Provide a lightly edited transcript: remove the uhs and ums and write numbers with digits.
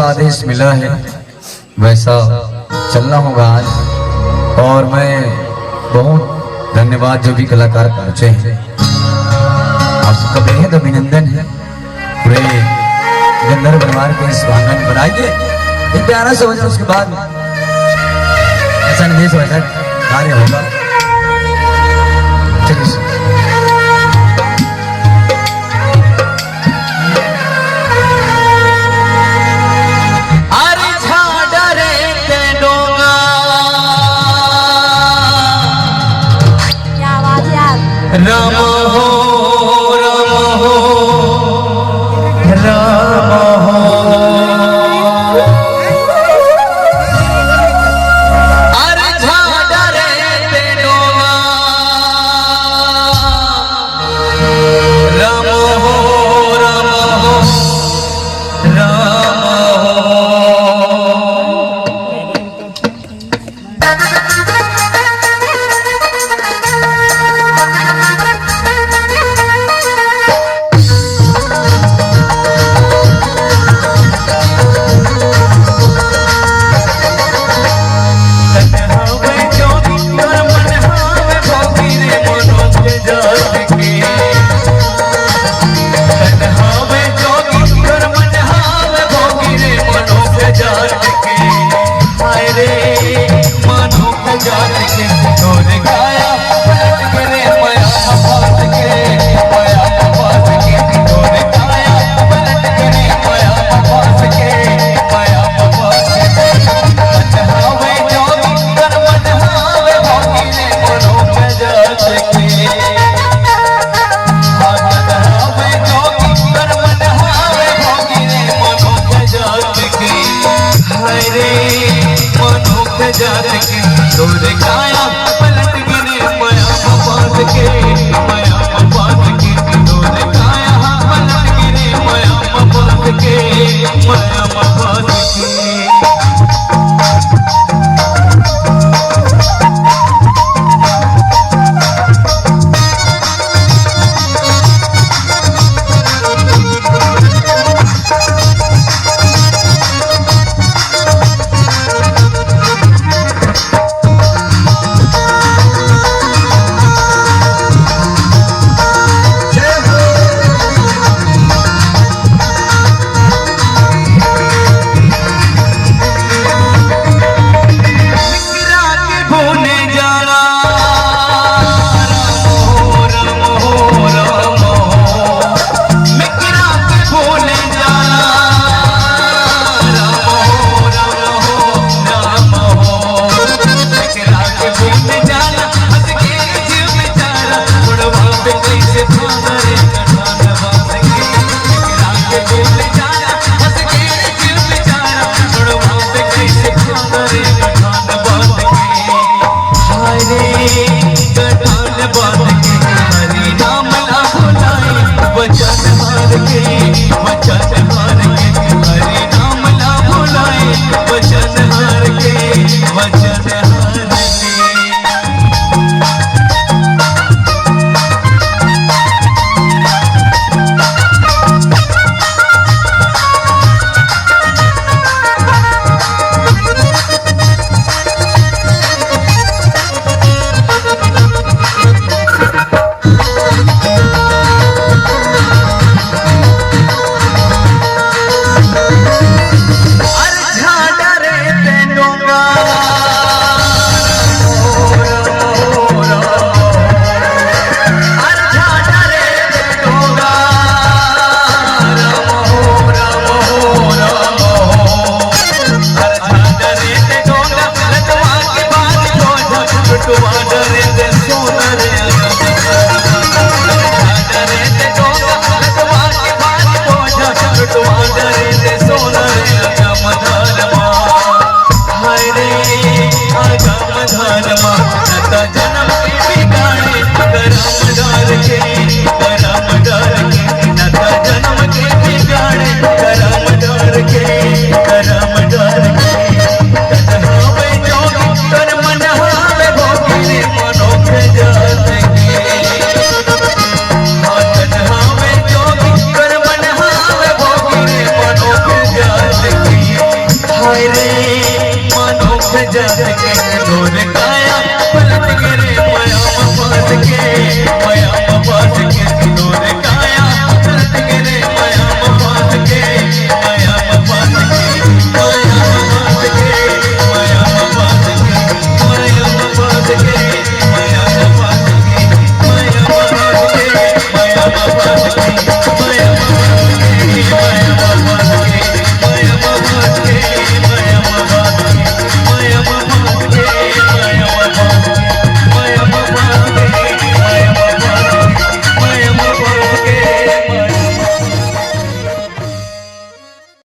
आदेश मिला है वैसा चलना होगा आज। और मैं बहुत धन्यवाद जो भी कलाकार पहुंचे हैं, आप सबका बेहद अभिनंदन है। पूरे गंधर्व परिवार के इस आंगन पर आइए, एक प्यारा सा वचन, उसके बाद ऐसा निर्देश वैसा कार्य होगा। चलिए राम हो राम हो राम हो, अरे झाडरे ते डोंगा राम हो राम हो राम हो। जद के जोर का